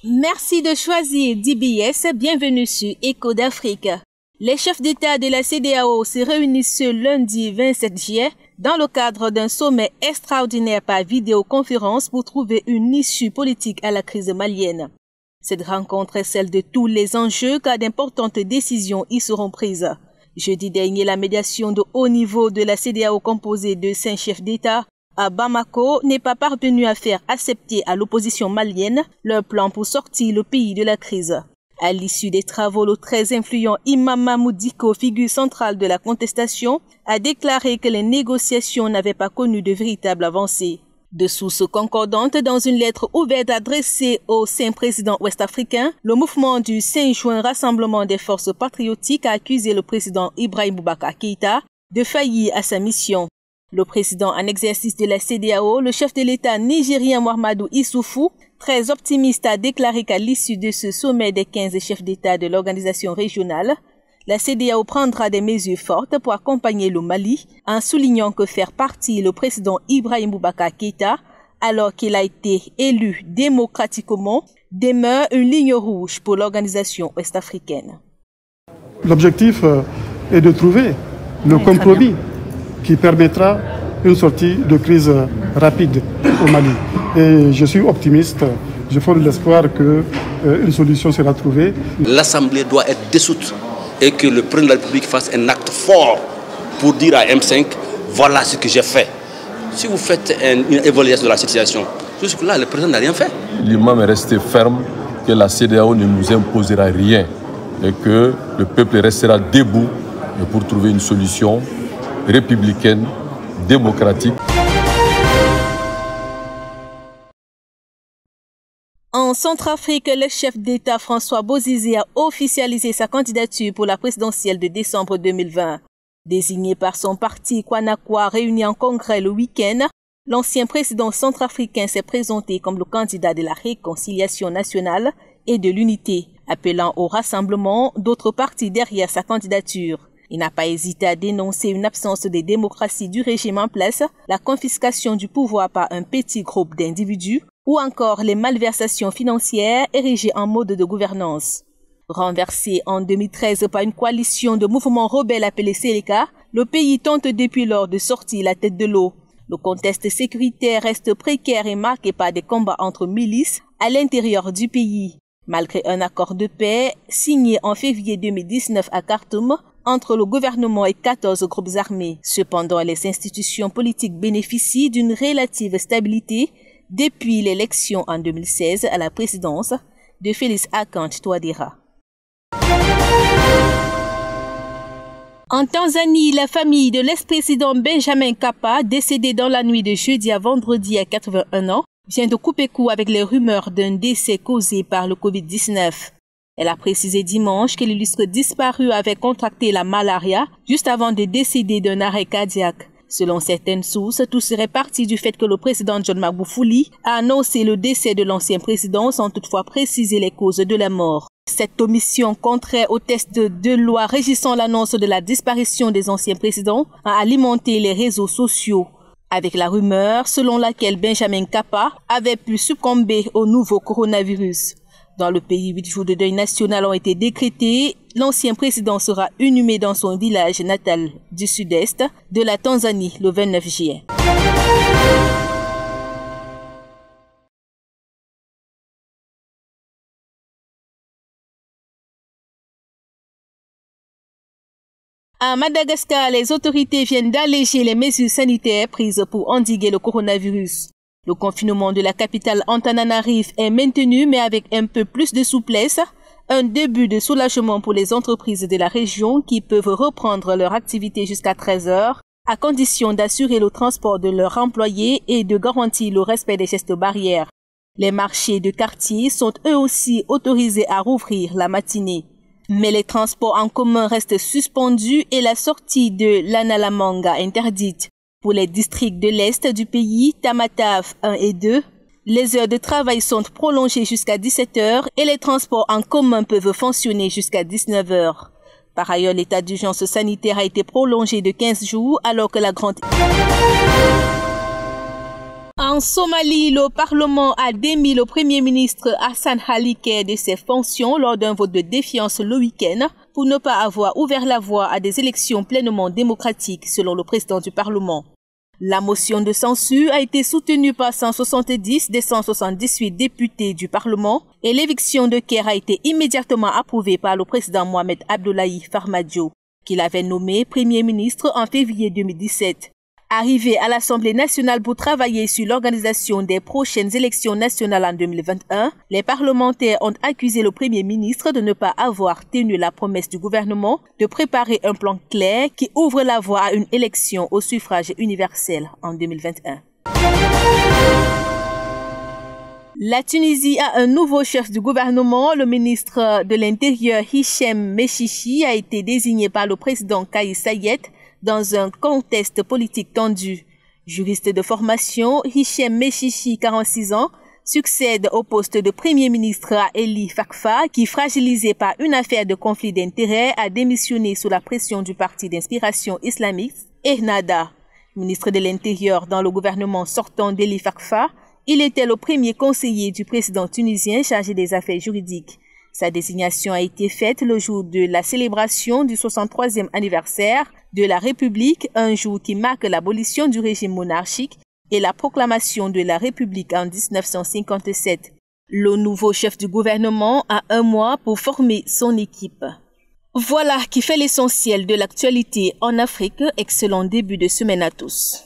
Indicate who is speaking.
Speaker 1: Merci de choisir DBS. Bienvenue sur Écho d'Afrique. Les chefs d'État de la CEDEAO se réunissent ce lundi 27 juillet dans le cadre d'un sommet extraordinaire par vidéoconférence pour trouver une issue politique à la crise malienne. Cette rencontre est celle de tous les enjeux car d'importantes décisions y seront prises. Jeudi dernier, la médiation de haut niveau de la CEDEAO composée de 5 chefs d'État à Bamako n'est pas parvenue à faire accepter à l'opposition malienne leur plan pour sortir le pays de la crise. À l'issue des travaux, le très influent Imam Mahmoud Dicko, figure centrale de la contestation, a déclaré que les négociations n'avaient pas connu de véritable avancée. De sources concordantes, dans une lettre ouverte adressée au saint président ouest-africain, le mouvement du 5 juin Rassemblement des forces patriotiques a accusé le président Ibrahim Boubacar Keïta de faillir à sa mission. Le président en exercice de la CEDEAO, le chef de l'État nigérien Mahamadou Issoufou, très optimiste, a déclaré qu'à l'issue de ce sommet des 15 chefs d'État de l'organisation régionale, la CEDEAO prendra des mesures fortes pour accompagner le Mali, en soulignant que faire partir le président Ibrahim Boubacar Keïta, alors qu'il a été élu démocratiquement, demeure une ligne rouge pour l'organisation ouest-africaine.
Speaker 2: L'objectif est de trouver le compromis qui permettra une sortie de crise rapide au Mali. Et je suis optimiste, je fonde l'espoir qu'une solution sera trouvée.
Speaker 3: L'Assemblée doit être dissoute et que le président de la République fasse un acte fort pour dire à M5, voilà ce que j'ai fait. Si vous faites une évaluation de la situation, jusque-là, le président n'a rien fait.
Speaker 4: L'imam est resté ferme que la CEDEAO ne nous imposera rien et que le peuple restera debout pour trouver une solution républicaine, démocratique.
Speaker 1: En Centrafrique, le chef d'État François Bozizé a officialisé sa candidature pour la présidentielle de décembre 2020. Désigné par son parti Kwanakwa réuni en congrès le week-end, l'ancien président centrafricain s'est présenté comme le candidat de la réconciliation nationale et de l'unité, appelant au rassemblement d'autres partis derrière sa candidature. Il n'a pas hésité à dénoncer une absence de démocratie du régime en place, la confiscation du pouvoir par un petit groupe d'individus ou encore les malversations financières érigées en mode de gouvernance. Renversé en 2013 par une coalition de mouvements rebelles appelés Seleka, le pays tente depuis lors de sortir la tête de l'eau. Le contexte sécuritaire reste précaire et marqué par des combats entre milices à l'intérieur du pays. Malgré un accord de paix signé en février 2019 à Khartoum entre le gouvernement et 14 groupes armés. Cependant, les institutions politiques bénéficient d'une relative stabilité depuis l'élection en 2016 à la présidence de Félix Antoine Touadéra. En Tanzanie, la famille de l'ex-président Benjamin Mkapa, décédé dans la nuit de jeudi à vendredi à 81 ans, vient de couper court avec les rumeurs d'un décès causé par le Covid-19. Elle a précisé dimanche que l'illustre disparu avait contracté la malaria juste avant de décéder d'un arrêt cardiaque. Selon certaines sources, tout serait parti du fait que le président John Magufuli a annoncé le décès de l'ancien président sans toutefois préciser les causes de la mort. Cette omission contraire au texte de loi régissant l'annonce de la disparition des anciens présidents a alimenté les réseaux sociaux, avec la rumeur selon laquelle Benjamin Mkapa avait pu succomber au nouveau coronavirus. Dans le pays, 8 jours de deuil national ont été décrétés. L'ancien président sera inhumé dans son village natal du sud-est de la Tanzanie le 29 juillet. À Madagascar, les autorités viennent d'alléger les mesures sanitaires prises pour endiguer le coronavirus. Le confinement de la capitale Antananarive est maintenu mais avec un peu plus de souplesse, un début de soulagement pour les entreprises de la région qui peuvent reprendre leur activité jusqu'à 13 heures, à condition d'assurer le transport de leurs employés et de garantir le respect des gestes barrières. Les marchés de quartier sont eux aussi autorisés à rouvrir la matinée. Mais les transports en commun restent suspendus et la sortie de l'Analamanga interdite. Pour les districts de l'Est du pays, Tamatave 1 et 2, les heures de travail sont prolongées jusqu'à 17 heures et les transports en commun peuvent fonctionner jusqu'à 19 heures. Par ailleurs, l'état d'urgence sanitaire a été prolongé de 15 jours alors que la grande... En En Somalie, le Parlement a démis le Premier ministre Hassan Halike de ses fonctions lors d'un vote de défiance le week-end pour ne pas avoir ouvert la voie à des élections pleinement démocratiques, selon le président du Parlement. La motion de censure a été soutenue par 170 des 178 députés du Parlement et l'éviction de Kerr a été immédiatement approuvée par le président Mohamed Abdullahi Farmajo, qu'il avait nommé Premier ministre en février 2017. Arrivé à l'Assemblée nationale pour travailler sur l'organisation des prochaines élections nationales en 2021, les parlementaires ont accusé le Premier ministre de ne pas avoir tenu la promesse du gouvernement de préparer un plan clair qui ouvre la voie à une élection au suffrage universel en 2021. La Tunisie a un nouveau chef du gouvernement. Le ministre de l'Intérieur Hichem Mechichi a été désigné par le président Kais Saied dans un contexte politique tendu. Juriste de formation, Hichem Mechichi, 46 ans, succède au poste de Premier ministre à Eli Fakfa, qui, fragilisé par une affaire de conflit d'intérêts, a démissionné sous la pression du parti d'inspiration islamique Ennahda. Ministre de l'Intérieur dans le gouvernement sortant d'Eli Fakfa, il était le premier conseiller du président tunisien chargé des affaires juridiques. Sa désignation a été faite le jour de la célébration du 63e anniversaire de la République, un jour qui marque l'abolition du régime monarchique et la proclamation de la République en 1957. Le nouveau chef du gouvernement a un mois pour former son équipe. Voilà qui fait l'essentiel de l'actualité en Afrique. Excellent début de semaine à tous.